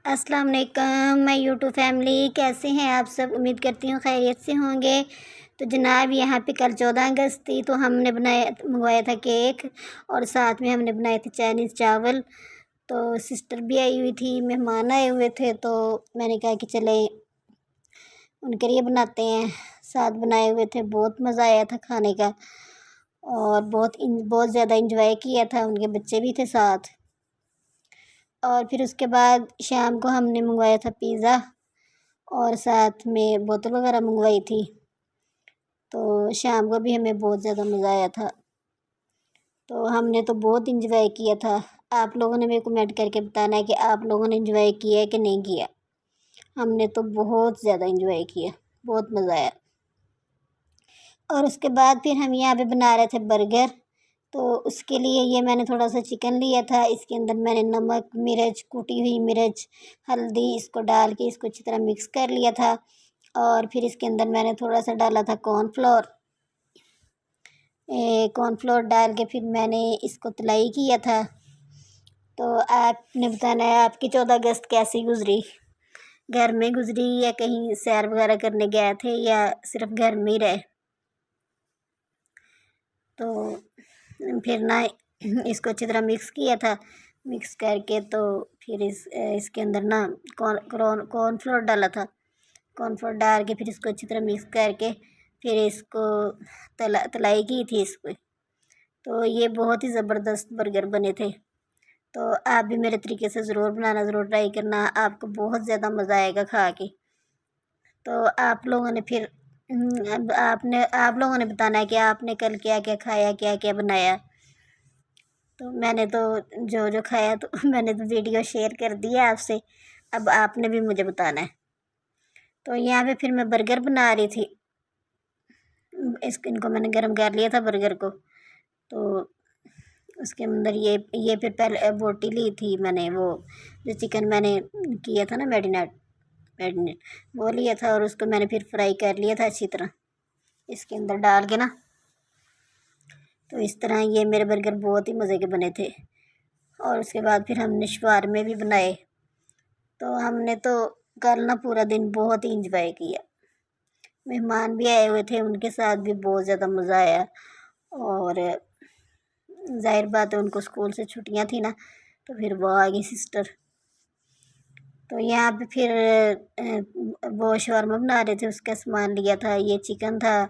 अस्सलाम वालेकुम my YouTube family, कैसे हैं आप सब। उम्मीद करती हूँ खैरियत से होंगे। तो जनाब यहाँ पे कल 14 अगस्त थी, तो हमने मंगवाया था केक और साथ में हमने बनाए थे चाइनीज़ चावल। तो सिस्टर भी आई हुई थी, मेहमान आए हुए थे, तो मैंने कहा कि चले उनके लिए बनाते हैं। साथ बनाए हुए थे, बहुत मज़ा आया था खाने का और बहुत ज़्यादा इंजॉय किया था। उनके बच्चे भी थे साथ। और फिर उसके बाद शाम को हमने मंगवाया था पिज़्ज़ा और साथ में बोतल वगैरह मंगवाई थी। तो शाम को भी हमें बहुत ज़्यादा मज़ा आया था। तो हमने तो बहुत इंजॉय किया था। आप लोगों ने मेरे को कमेंट करके बताना है कि आप लोगों ने इंजॉय किया है कि नहीं किया। हमने तो बहुत ज़्यादा इंजॉय किया, बहुत मज़ा आया। और उसके बाद फिर हम यहाँ पे बना रहे थे बर्गर। तो उसके लिए ये मैंने थोड़ा सा चिकन लिया था, इसके अंदर मैंने नमक, मिर्च, कुटी हुई मिर्च, हल्दी इसको डाल के इसको अच्छी तरह मिक्स कर लिया था। और फिर इसके अंदर मैंने थोड़ा सा डाला था कॉर्नफ्लोर। कॉर्नफ्लोर डाल के फिर मैंने इसको तलाई किया था। तो आपने बताना है आपकी 14 अगस्त कैसी गुजरी, घर में गुजरी या कहीं सैर वगैरह करने गए थे या सिर्फ घर में ही रहे। तो फिर ना इसको अच्छी तरह मिक्स किया था। मिक्स करके तो फिर इसके अंदर ना कॉर्नफ्लोर डाला था। कॉर्नफ्लोर डाल के फिर इसको अच्छी तरह मिक्स करके फिर इसको तलाई की थी इसको। तो ये बहुत ही ज़बरदस्त बर्गर बने थे। तो आप भी मेरे तरीके से ज़रूर बनाना, ज़रूर ट्राई करना, आपको बहुत ज़्यादा मज़ा आएगा खा के। तो आप लोगों ने फिर अब आप लोगों ने बताना है कि आपने कल क्या क्या खाया, क्या क्या बनाया। तो मैंने तो जो जो खाया तो मैंने तो वीडियो शेयर कर दिया आपसे। अब आपने भी मुझे बताना है। तो यहाँ पे फिर मैं बर्गर बना रही थी। इनको मैंने गर्म कर लिया था बर्गर को। तो उसके अंदर ये फिर पहले बोटी ली थी मैंने, वो जो चिकन मैंने किया था ना मैरिनेट वो लिया था और उसको मैंने फिर फ्राई कर लिया था अच्छी तरह इसके अंदर डाल के ना। तो इस तरह ये मेरे बर्गर बहुत ही मज़े के बने थे। और उसके बाद फिर हमने शवारमे भी बनाए। तो हमने तो कल ना पूरा दिन बहुत ही इंजॉय किया। मेहमान भी आए हुए थे, उनके साथ भी बहुत ज़्यादा मज़ा आया। और जाहिर बात है उनको स्कूल से छुट्टियां थी ना, तो फिर वो आ गई सिस्टर। तो यहाँ पे फिर वो शवारमा बना रहे थे, उसका सामान लिया था। ये चिकन था,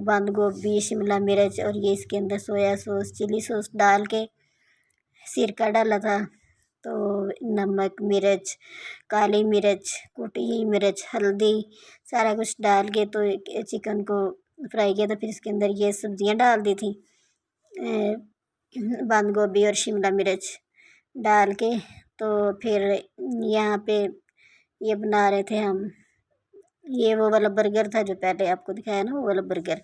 बंद गोभी, शिमला मिर्च और ये इसके अंदर सोया सॉस, चिली सॉस डाल के सिरका डाला था। तो नमक, मिर्च, काली मिर्च, कुटी हुई मिर्च, हल्दी सारा कुछ डाल के तो चिकन को फ्राई किया था। फिर इसके अंदर ये सब्ज़ियाँ डाल दी थी, बंद गोभी और शिमला मिर्च डाल के। तो फिर यहाँ पे ये बना रहे थे हम, ये वो वाला बर्गर था जो पहले आपको दिखाया ना, वो वाला बर्गर।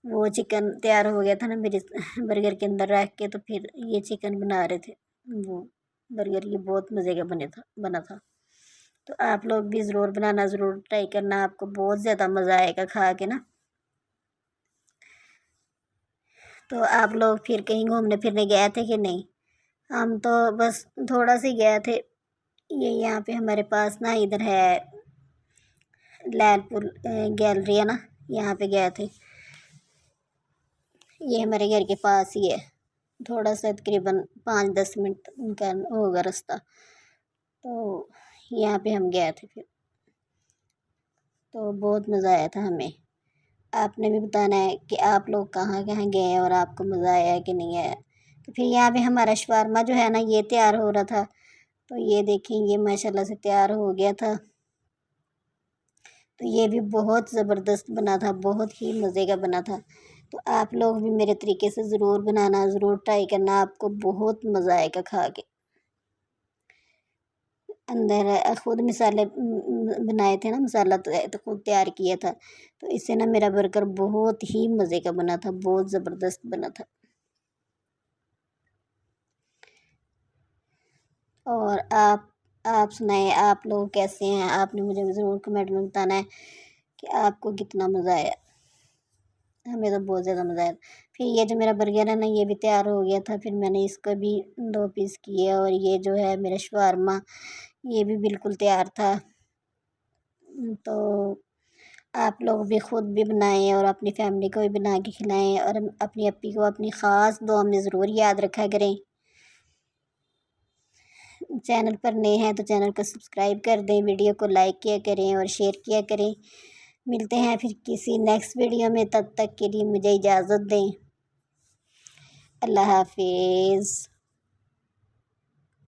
वो चिकन तैयार हो गया था ना मेरे बर्गर के अंदर रख के, तो फिर ये चिकन बना रहे थे वो बर्गर। ये बहुत मज़े का बना था। तो आप लोग भी ज़रूर बनाना, ज़रूर ट्राई करना, आपको बहुत ज़्यादा मज़ा आएगा खा के ना। तो आप लोग फिर कहीं घूमने फिरने गए थे कि नहीं। हम तो बस थोड़ा सी गए थे। ये यहाँ पे हमारे पास ना इधर है लैलपुर गैलरी है ना, यहाँ पे गए थे। ये हमारे घर के पास ही है, थोड़ा सा तकरीबन 5-10 मिनट उनका होगा रास्ता। तो यहाँ पे हम गए थे फिर। तो बहुत मज़ा आया था हमें। आपने भी बताना है कि आप लोग कहाँ कहाँ गए और आपको मज़ा आया कि नहीं आया। तो फिर यहाँ पे हमारा शवारमा जो है ना ये तैयार हो रहा था। तो ये देखें, ये माशाल्लाह से तैयार हो गया था। तो ये भी बहुत ज़बरदस्त बना था, बहुत ही मज़े का बना था। तो आप लोग भी मेरे तरीके से ज़रूर बनाना, ज़रूर ट्राई करना, आपको बहुत मज़ा आएगा खा के। अंदर खुद मसाले बनाए थे ना, मसाला तो खुद तैयार किया था। तो इससे ना मेरा बर्गर बहुत ही मज़े का बना था, बहुत ज़बरदस्त बना था। और आप सुनाएं, आप लोग कैसे हैं। आपने मुझे ज़रूर कमेंट में बताना है कि आपको कितना मज़ा आया। हमें तो बहुत ज़्यादा मज़ा आया। फिर ये जो मेरा बर्गर है ना, ये भी तैयार हो गया था। फिर मैंने इसको भी 2 पीस किए, और ये जो है मेरा शवारमा, ये भी बिल्कुल तैयार था। तो आप लोग भी ख़ुद भी बनाएं और अपनी फैमिली को भी बना के खिलाएं, और अपनी अप्पी को अपनी ख़ास दुआ में ज़रूर याद रखा करें। चैनल पर नए हैं तो चैनल को सब्सक्राइब कर दें, वीडियो को लाइक किया करें और शेयर किया करें। मिलते हैं फिर किसी नेक्स्ट वीडियो में, तब तक के लिए मुझे इजाज़त दें। अल्लाह हाफिज़।